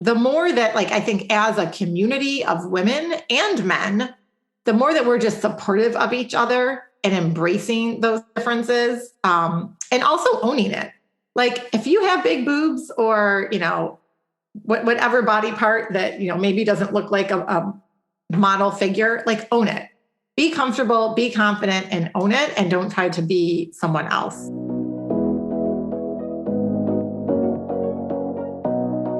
the more that, like, I think as a community of women and men, the more that we're just supportive of each other and embracing those differences, and also owning it. Like, if you have big boobs or, whatever body part that, maybe doesn't look like a model figure, like, own it. Be comfortable, be confident, and own it, and don't try to be someone else.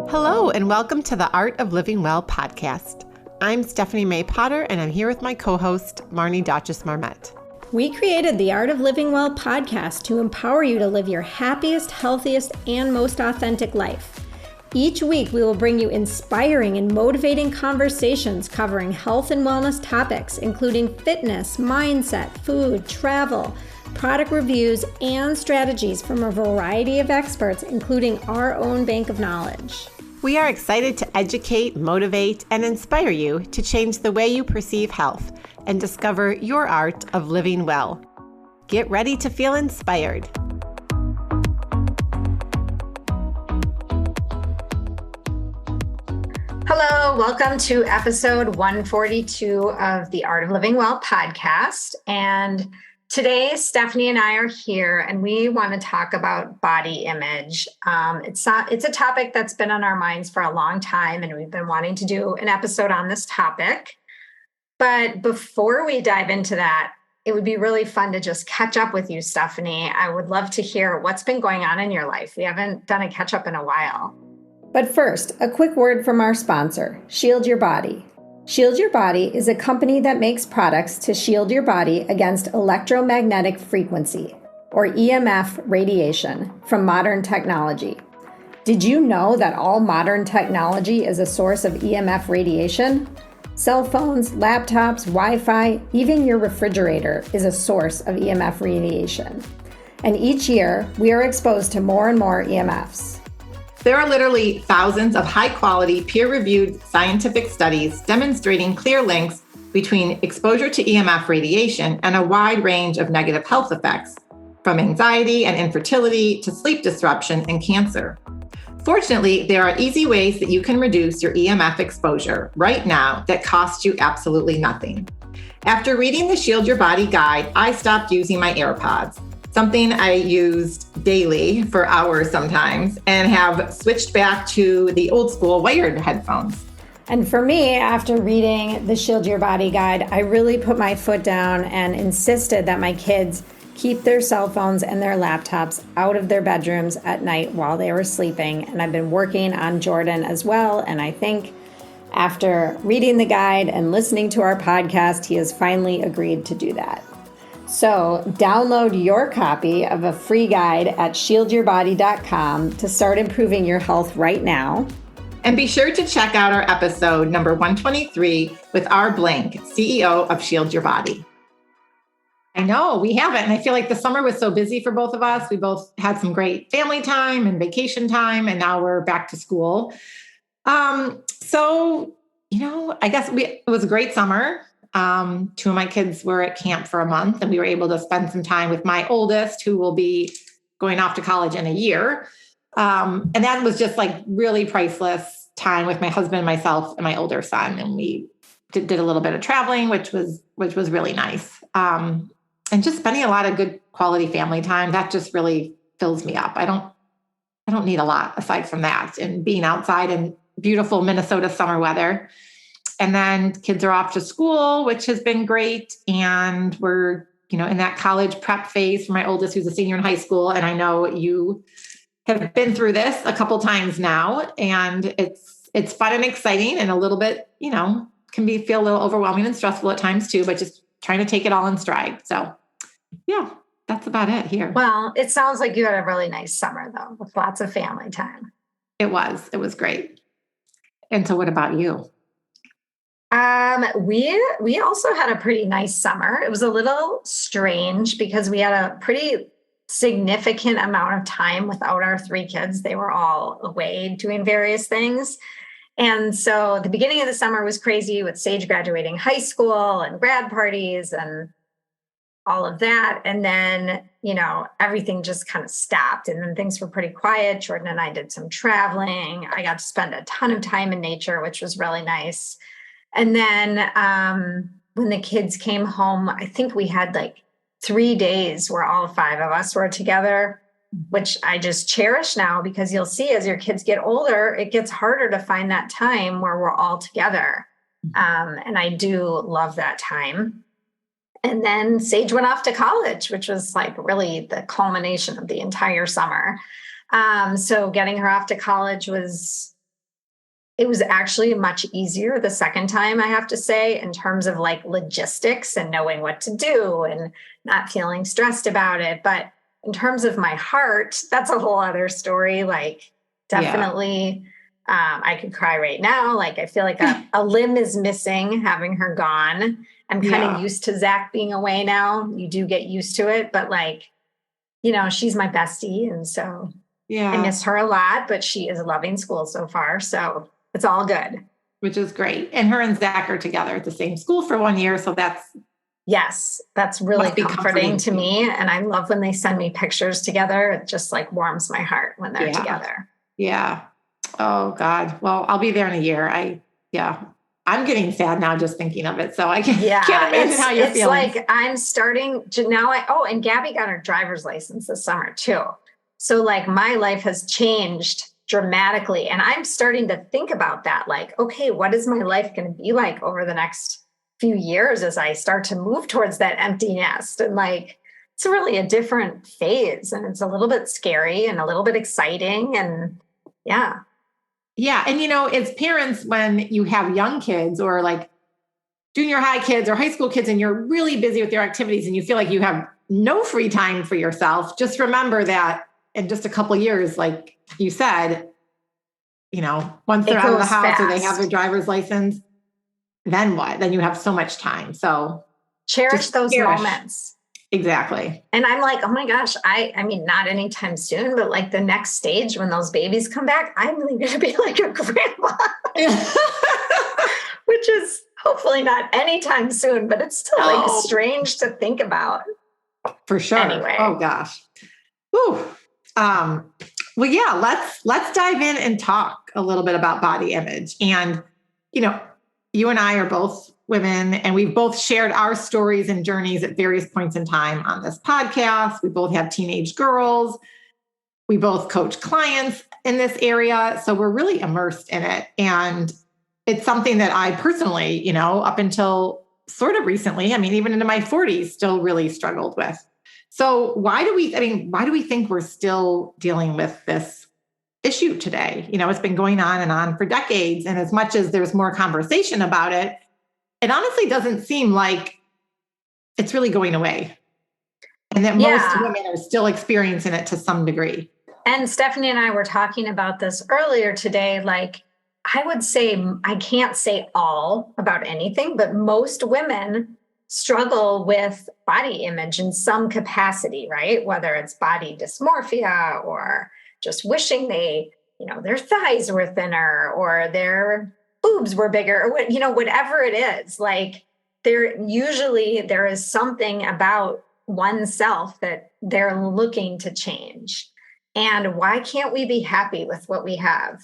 Hello, and welcome to the Art of Living Well podcast. I'm Stephanie May Potter, and I'm here with my co-host, Marnie.Marmet. We created the Art of Living Well podcast to empower you to live your happiest, healthiest, and most authentic life. Each week, we will bring you inspiring and motivating conversations covering health and wellness topics, including fitness, mindset, food, travel, product reviews, and strategies from a variety of experts, including our own bank of knowledge. We are excited to educate, motivate, and inspire you to change the way you perceive health and discover your art of living well. Get ready to feel inspired. Hello, welcome to episode 142 of the Art of Living Well podcast. And today, Stephanie and I are here, and we want to talk about body image. It's a topic that's been on our minds for a long time, and we've been wanting to do an episode on this topic. But before we dive into that, it would be really fun to just catch up with you, Stephanie. I would love to hear what's been going on in your life. We haven't done a catch up in a while. But first, a quick word from our sponsor, Shield Your Body. Shield Your Body is a company that makes products to shield your body against electromagnetic frequency, or EMF radiation, from modern technology. Did you know that all modern technology is a source of EMF radiation? Cell phones, laptops, Wi-Fi, even your refrigerator is a source of EMF radiation. And each year, we are exposed to more and more EMFs. There are literally thousands of high-quality, peer-reviewed scientific studies demonstrating clear links between exposure to EMF radiation and a wide range of negative health effects, from anxiety and infertility to sleep disruption and cancer. Fortunately, there are easy ways that you can reduce your EMF exposure right now that cost you absolutely nothing. After reading the Shield Your Body guide, I stopped using my AirPods, something I used daily for hours sometimes, and have switched back to the old school wired headphones. And for me, after reading the Shield Your Body guide, I really put my foot down and insisted that my kids keep their cell phones and their laptops out of their bedrooms at night while they were sleeping. And I've been working on Jordan as well. And I think after reading the guide and listening to our podcast, he has finally agreed to do that. So download your copy of a free guide at shieldyourbody.com to start improving your health right now. And be sure to check out our episode number 123 with our Blank, CEO of Shield Your Body. I know, we haven't. And I feel like the summer was so busy for both of us. We both had some great family time and vacation time, and now we're back to school. I guess it was a great summer. Two of my kids were at camp for a month, and we were able to spend some time with my oldest, who will be going off to college in a year. And that was just like really priceless time with my husband, myself, and my older son. And we did a little bit of traveling, which was really nice. And just spending a lot of good quality family time, that just really fills me up. I don't need a lot aside from that, and being outside in beautiful Minnesota summer weather. And then kids are off to school, which has been great. And we're, in that college prep phase for my oldest, who's a senior in high school. And I know you have been through this a couple times now, and it's fun and exciting, and a little bit, can feel a little overwhelming and stressful at times too, but just trying to take it all in stride. So yeah, that's about it here. Well, it sounds like you had a really nice summer though, with lots of family time. It was great. And so what about you? We also had a pretty nice summer. It was a little strange because we had a pretty significant amount of time without our three kids. They were all away doing various things. And so the beginning of the summer was crazy with Sage graduating high school and grad parties and all of that. And then, everything just kind of stopped. And then things were pretty quiet. Jordan and I did some traveling. I got to spend a ton of time in nature, which was really nice. And then when the kids came home, I think we had like 3 days where all 5 of us were together, which I just cherish now, because you'll see as your kids get older, it gets harder to find that time where we're all together. And I do love that time. And then Sage went off to college, which was like really the culmination of the entire summer. So getting her off to college was actually much easier the second time, I have to say, in terms of like logistics and knowing what to do and not feeling stressed about it. But in terms of my heart, that's a whole other story. Like definitely, I could cry right now. Like I feel like a limb is missing having her gone. I'm kind of used to Zach being away now. You do get used to it, but like, she's my bestie. And so I miss her a lot, but she is loving school so far. So it's all good. Which is great. And her and Zach are together at the same school for 1 year. So that's really comforting to me. And I love when they send me pictures together. It just like warms my heart when they're together. Yeah. Oh God. Well, I'll be there in a year. I'm getting sad now just thinking of it. So I can't imagine how you're feeling. It's like I'm starting to now. And Gabby got her driver's license this summer too. So like my life has changed dramatically. And I'm starting to think about that. Like, okay, what is my life going to be like over the next few years as I start to move towards that empty nest? And like, it's really a different phase, and it's a little bit scary and a little bit exciting. And yeah. And as parents, when you have young kids or like junior high kids or high school kids, and you're really busy with your activities and you feel like you have no free time for yourself, just remember that in just a couple of years, like you said, once they're out of the house or they have their driver's license, then what? Then you have so much time. So cherish those moments. Exactly. And I'm like, oh my gosh, I mean, not anytime soon, but like the next stage when those babies come back, I'm really going to be like a grandma, which is hopefully not anytime soon, but it's still like strange to think about. For sure. Anyway. Oh gosh. Whew. Well, yeah, let's dive in and talk a little bit about body image. And, you and I are both women, and we've both shared our stories and journeys at various points in time on this podcast. We both have teenage girls. We both coach clients in this area. So we're really immersed in it. And it's something that I personally, up until sort of recently, even into my 40s, still really struggled with. So why do we think we're still dealing with this issue today? It's been going on and on for decades. And as much as there's more conversation about it, it honestly doesn't seem like it's really going away. And that most women are still experiencing it to some degree. And Stephanie and I were talking about this earlier today. Like, I would say, I can't say all about anything, but most women struggle with body image in some capacity, right? Whether it's body dysmorphia or just wishing their thighs were thinner or their boobs were bigger, or whatever it is. Like there is something about oneself that they're looking to change. And why can't we be happy with what we have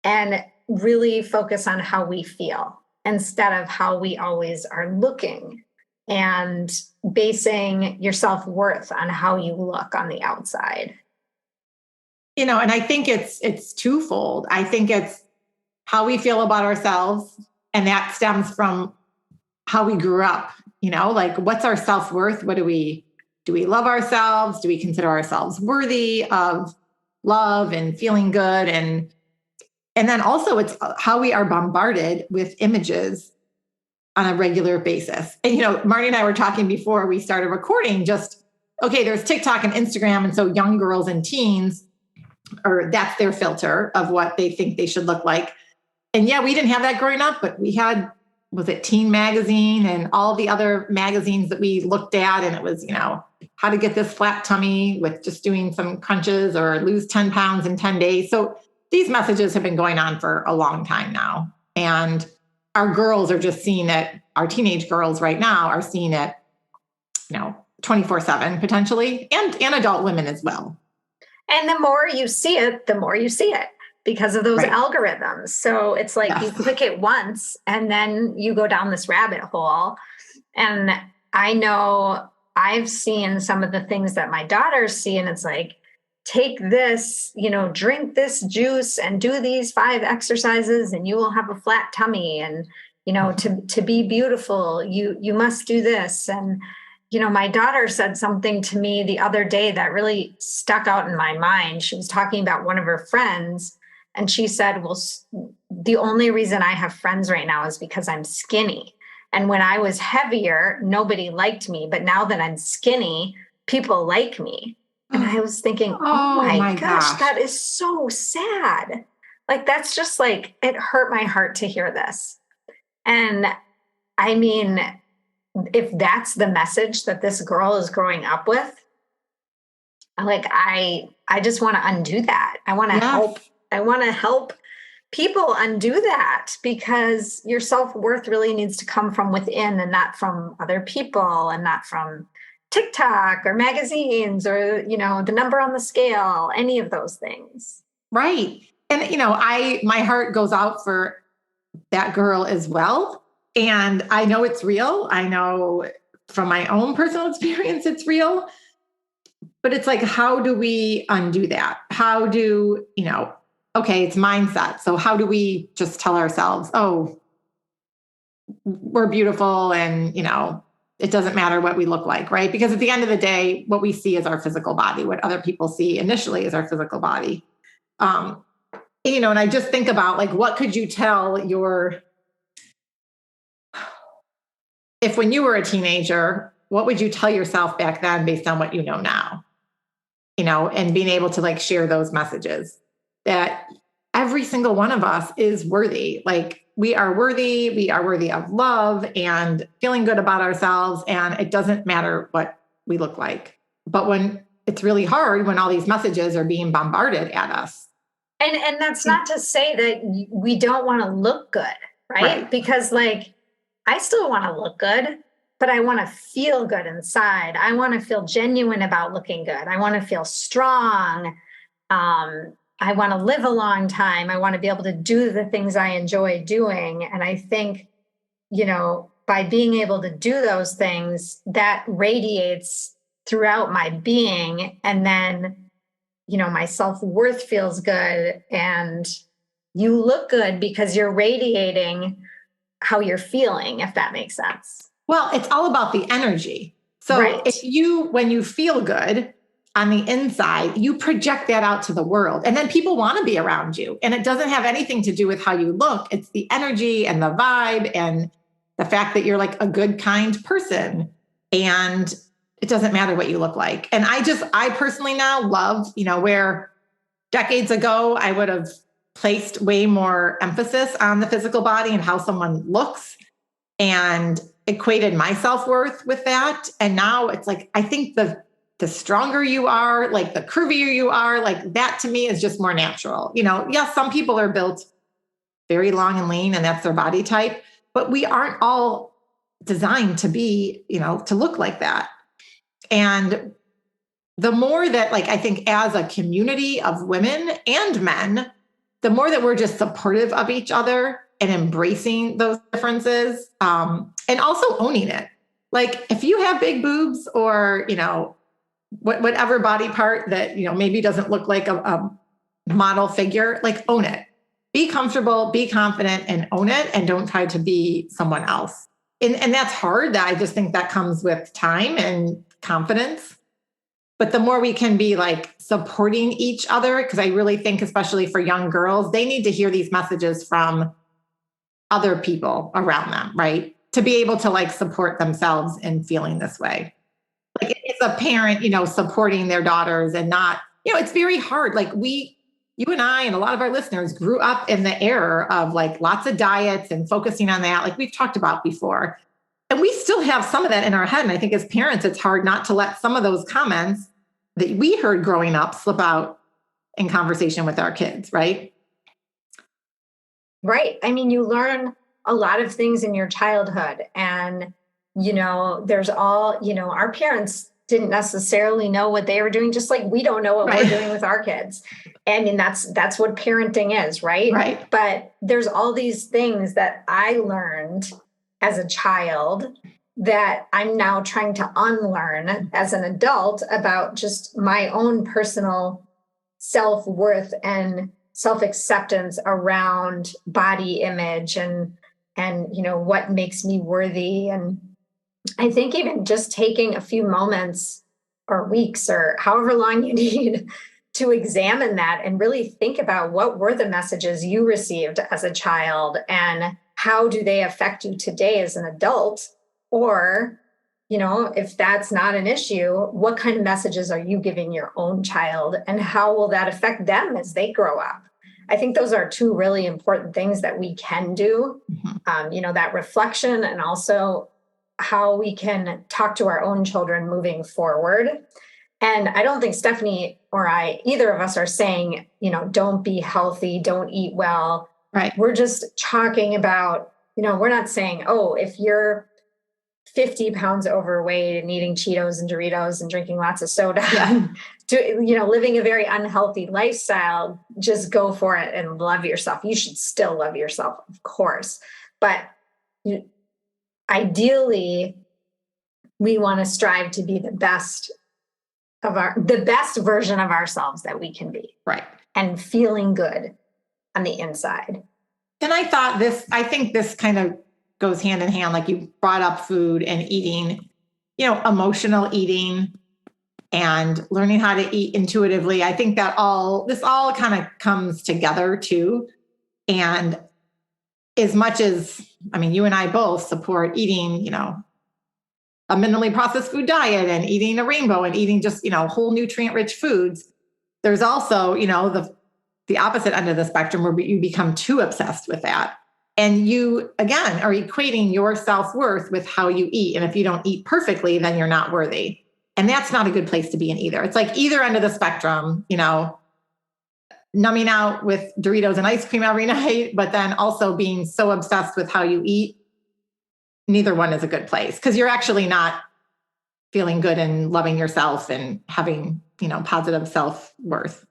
and really focus on how we feel instead of how we always are looking and basing your self-worth on how you look on the outside? And I think it's twofold. I think it's how we feel about ourselves, and that stems from how we grew up. Like what's our self-worth? Do we love ourselves? Do we consider ourselves worthy of love and feeling good? And then also it's how we are bombarded with images on a regular basis. And, Marnie and I were talking before we started recording, there's TikTok and Instagram. And so young girls and teens, or that's their filter of what they think they should look like. And we didn't have that growing up, but we had, was it Teen Magazine and all the other magazines that we looked at. And it was, how to get this flat tummy with just doing some crunches or lose 10 pounds in 10 days. So these messages have been going on for a long time now. And our girls are just seeing it. Our teenage girls right now are seeing it 24/7 potentially, and adult women as well. And the more you see it, because of those Right. algorithms. So it's like you click it once and then you go down this rabbit hole. And I know I've seen some of the things that my daughters see, and it's like, take this, drink this juice and do these 5 exercises and you will have a flat tummy. And, to be beautiful, you must do this. And, my daughter said something to me the other day that really stuck out in my mind. She was talking about one of her friends, and she said, well, the only reason I have friends right now is because I'm skinny. And when I was heavier, nobody liked me. But now that I'm skinny, people like me. And I was thinking, oh my gosh, that is so sad. Like, that's just like, it hurt my heart to hear this. And I mean, if that's the message that this girl is growing up with, like, I just want to undo that. I want to help people undo that, because your self-worth really needs to come from within and not from other people, and not from TikTok or magazines or, the number on the scale, any of those things. Right. And, my heart goes out for that girl as well. And I know it's real. I know from my own personal experience, it's real. But it's like, how do we undo that? How do, okay, it's mindset. So how do we just tell ourselves, oh, we're beautiful and, it doesn't matter what we look like, right? Because at the end of the day, what we see is our physical body. What other people see initially is our physical body. And I just think about, like, what could you tell if when you were a teenager, what would you tell yourself back then based on what you know now? And being able to, like, share those messages that every single one of us is worthy. Like, we are worthy of love and feeling good about ourselves. And it doesn't matter what we look like. But when it's really hard, when all these messages are being bombarded at us. And that's not to say that we don't want to look good, right? Because, like, I still want to look good, but I want to feel good inside. I want to feel genuine about looking good. I want to feel strong. I want to live a long time. I want to be able to do the things I enjoy doing. And I think, by being able to do those things, that radiates throughout my being. And then, my self-worth feels good, and you look good because you're radiating how you're feeling, if that makes sense. Well, it's all about the energy. So when you feel good on the inside, you project that out to the world, and then people want to be around you. And it doesn't have anything to do with how you look. It's the energy and the vibe and the fact that you're, like, a good, kind person. And it doesn't matter what you look like. And I personally now love, where decades ago I would have placed way more emphasis on the physical body and how someone looks and equated my self-worth with that. And now it's like, I think the stronger you are, like, the curvier you are, like, that to me is just more natural. Yes, some people are built very long and lean and that's their body type, but we aren't all designed to be, to look like that. And the more that, like, I think as a community of women and men, the more that we're just supportive of each other and embracing those differences, and also owning it. Like, if you have big boobs or, whatever body part that, maybe doesn't look like a model figure, like, own it. Be comfortable, be confident, and own it, and don't try to be someone else. And that's hard. I just think that comes with time and confidence. But the more we can be, like, supporting each other, because I really think, especially for young girls, they need to hear these messages from other people around them, right? To be able to, like, support themselves in feeling this way. Like, it's a parent, supporting their daughters and not, it's very hard. Like, you and I and a lot of our listeners grew up in the era of, like, lots of diets and focusing on that, like we've talked about before. And we still have some of that in our head. And I think as parents, it's hard not to let some of those comments that we heard growing up slip out in conversation with our kids, right? Right. I mean, you learn a lot of things in your childhood, and there's all, our parents didn't necessarily know what they were doing, just like we don't know what we're doing with our kids. And that's what parenting is, right? Right. But there's all these things that I learned as a child that I'm now trying to unlearn as an adult about just my own personal self-worth and self-acceptance around body image and what makes me worthy. And I think even just taking a few moments or weeks or however long you need to examine that and really think about what were the messages you received as a child and how do they affect you today as an adult? Or, if that's not an issue, what kind of messages are you giving your own child and how will that affect them as they grow up? I think those are two really important things that we can do, that reflection and also how we can talk to our own children moving forward. And I don't think Stephanie or I, either of us are saying, don't be healthy, don't eat well. Right. We're just talking about, we're not saying, oh, if you're 50 pounds overweight and eating Cheetos and Doritos and drinking lots of soda, living a very unhealthy lifestyle, just go for it and love yourself. You should still love yourself, of course. But ideally, we want to strive to be the best version of ourselves that we can be. Right. And feeling good on the inside. And I think this kind of goes hand in hand, like you brought up food and eating, emotional eating and learning how to eat intuitively. I think that this all kind of comes together too. And as much as, you and I both support eating, a minimally processed food diet and eating a rainbow and eating just, whole nutrient rich foods, there's also, the opposite end of the spectrum where you become too obsessed with that. And you, again, are equating your self-worth with how you eat. And if you don't eat perfectly, then you're not worthy. And that's not a good place to be in either. It's like either end of the spectrum, numbing out with Doritos and ice cream every night, but then also being so obsessed with how you eat. Neither one is a good place because you're actually not feeling good and loving yourself and having, positive self-worth.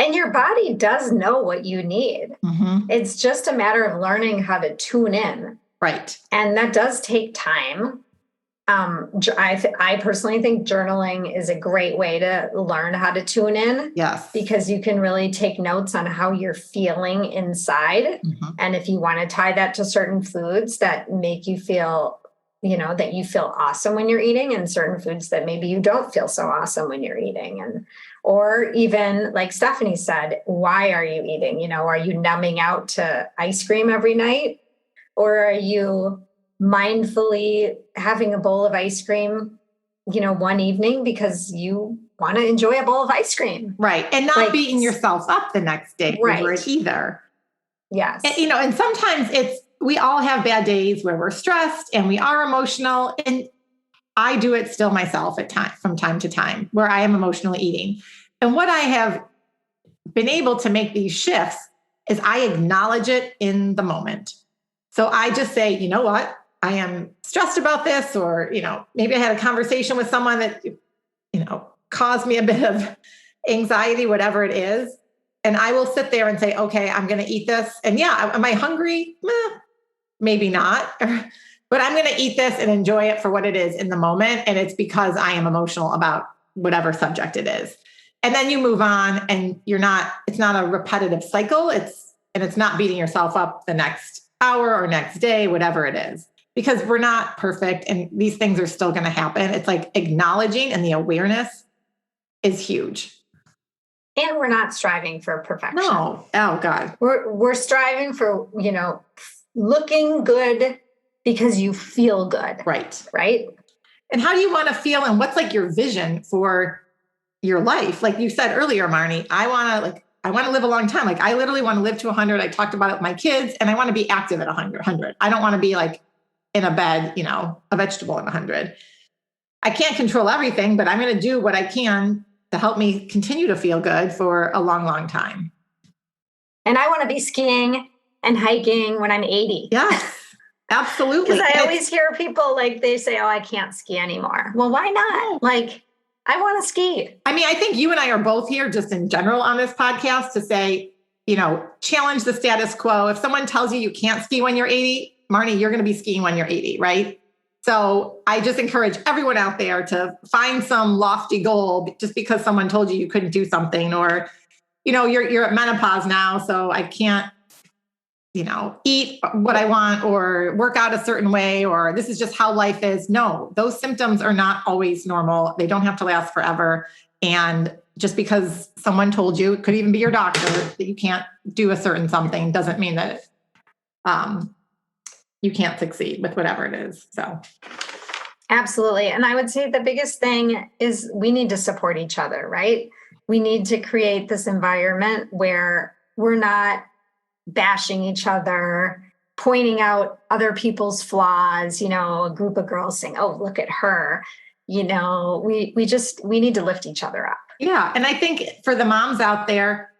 And your body does know what you need. Mm-hmm. It's just a matter of learning how to tune in. Right. And that does take time. I personally think journaling is a great way to learn how to tune in. Yes. Because you can really take notes on how you're feeling inside. Mm-hmm. And if you want to tie that to certain foods that make you feel, that you feel awesome when you're eating, and certain foods that maybe you don't feel so awesome when you're eating. Or even like Stephanie said, why are you eating? Are you numbing out to ice cream every night? Or are you mindfully having a bowl of ice cream, one evening because you want to enjoy a bowl of ice cream? Right. And not beating yourself up the next day over it either. Yes. And, and sometimes we all have bad days where we're stressed and we are emotional. And I do it still myself from time to time where I am emotionally eating. And what I have been able to make these shifts is I acknowledge it in the moment. So I just say, you know what? I am stressed about this, or, maybe I had a conversation with someone that, caused me a bit of anxiety, whatever it is. And I will sit there and say, okay, I'm going to eat this. And yeah, am I hungry? Maybe not. But I'm going to eat this and enjoy it for what it is in the moment. And it's because I am emotional about whatever subject it is. And then you move on and it's not a repetitive cycle. It's not beating yourself up the next hour or next day, whatever it is, because we're not perfect and these things are still going to happen. It's like acknowledging, and the awareness is huge. And we're not striving for perfection. No. Oh God. We're striving for, looking good because you feel good. Right. Right. And how do you want to feel? And what's like your vision for your life? Like you said earlier, Marnie, I want to live a long time. Like I literally want to live to 100. I talked about it with my kids, and I want to be active at 100. I don't want to be like in a bed, a vegetable at 100. I can't control everything, but I'm going to do what I can to help me continue to feel good for a long, long time. And I want to be skiing and hiking when I'm 80. Yes. Absolutely. Because I always hear people like they say, oh, I can't ski anymore. Well, why not? Like, I want to ski. I mean, I think you and I are both here just in general on this podcast to say, challenge the status quo. If someone tells you can't ski when you're 80, Marnie, you're going to be skiing when you're 80, right? So I just encourage everyone out there to find some lofty goal just because someone told you couldn't do something, or, you're at menopause now, so I can't, eat what I want or work out a certain way, or this is just how life is. No, those symptoms are not always normal. They don't have to last forever. And just because someone told you, it could even be your doctor, that you can't do a certain something doesn't mean that you can't succeed with whatever it is. So. Absolutely. And I would say the biggest thing is we need to support each other, right? We need to create this environment where we're not bashing each other, pointing out other people's flaws, a group of girls saying, oh, look at her. We need to lift each other up. Yeah. And I think for the moms out there,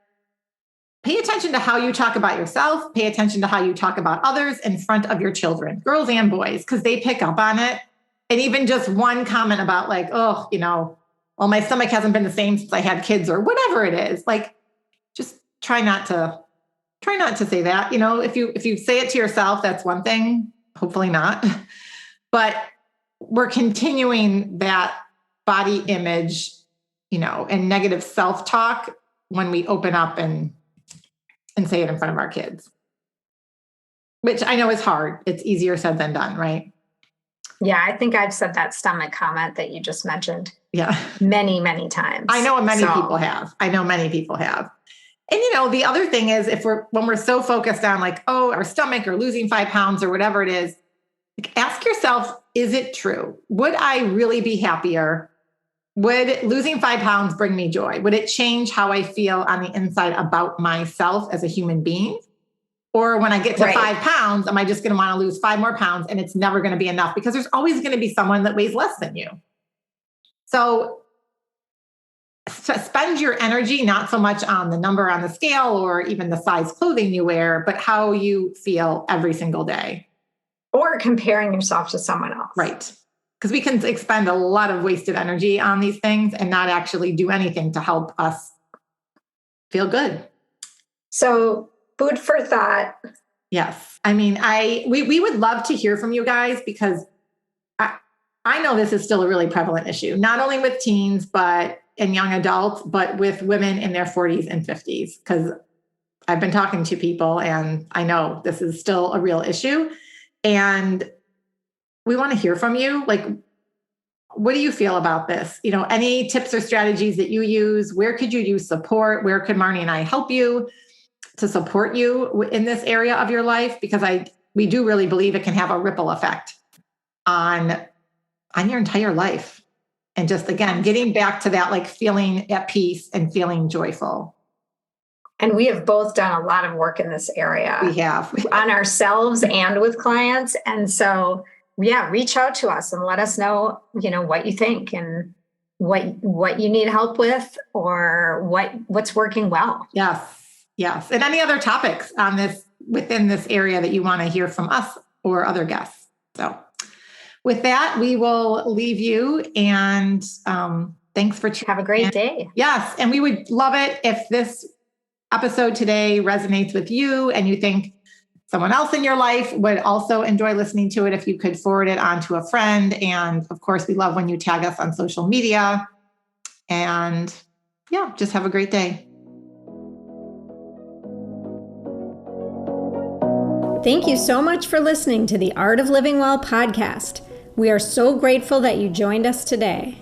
pay attention to how you talk about yourself, pay attention to how you talk about others in front of your children, girls and boys, because they pick up on it. And even just one comment about like, oh, well, my stomach hasn't been the same since I had kids, or whatever it is. Like, just try not to say that. If you say it to yourself, that's one thing, hopefully not. But we're continuing that body image, and negative self-talk when we open up and say it in front of our kids, which I know is hard. It's easier said than done, right? Yeah, I think I've said that stomach comment that you just mentioned. Yeah. Many, many times. I know many people have. And the other thing is when we're so focused on like, oh, our stomach or losing 5 pounds or whatever it is, like, ask yourself, is it true? Would I really be happier? Would losing 5 pounds bring me joy? Would it change how I feel on the inside about myself as a human being? Or when I get to 5 pounds, am I just going to want to lose 5 more pounds and it's never going to be enough? Because there's always going to be someone that weighs less than you. So spend your energy not so much on the number on the scale or even the size clothing you wear, but how you feel every single day. Or comparing yourself to someone else. Right. Because we can expend a lot of wasted energy on these things and not actually do anything to help us feel good. So food for thought. Yes. I mean, we would love to hear from you guys, because I know this is still a really prevalent issue, not only with teens, and young adults, but with women in their 40s and 50s, because I've been talking to people and I know this is still a real issue. And we want to hear from you. Like, what do you feel about this? Any tips or strategies that you use? Where could you use support? Where could Marnie and I help you to support you in this area of your life? Because we do really believe it can have a ripple effect on your entire life. And just, again, getting back to that, like feeling at peace and feeling joyful. And we have both done a lot of work in this area. We have. On ourselves and with clients. And so, yeah, reach out to us and let us know, what you think and what you need help with, or what's working well. Yes. Yes. And any other topics on this, within this area, that you want to hear from us or other guests. So with that, we will leave you, and thanks for have a great day. Yes. And we would love it if this episode today resonates with you and you think someone else in your life would also enjoy listening to it, if you could forward it on to a friend. And of course, we love when you tag us on social media. And yeah, just have a great day. Thank you so much for listening to the Art of Living Well podcast. We are so grateful that you joined us today.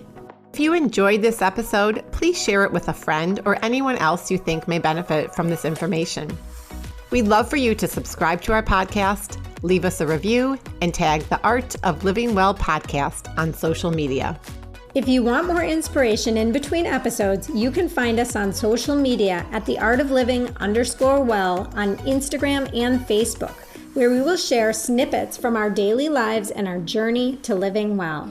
If you enjoyed this episode, please share it with a friend or anyone else you think may benefit from this information. We'd love for you to subscribe to our podcast, leave us a review, and tag the Art of Living Well podcast on social media. If you want more inspiration in between episodes, you can find us on social media at theartofliving_well on Instagram and Facebook, where we will share snippets from our daily lives and our journey to living well.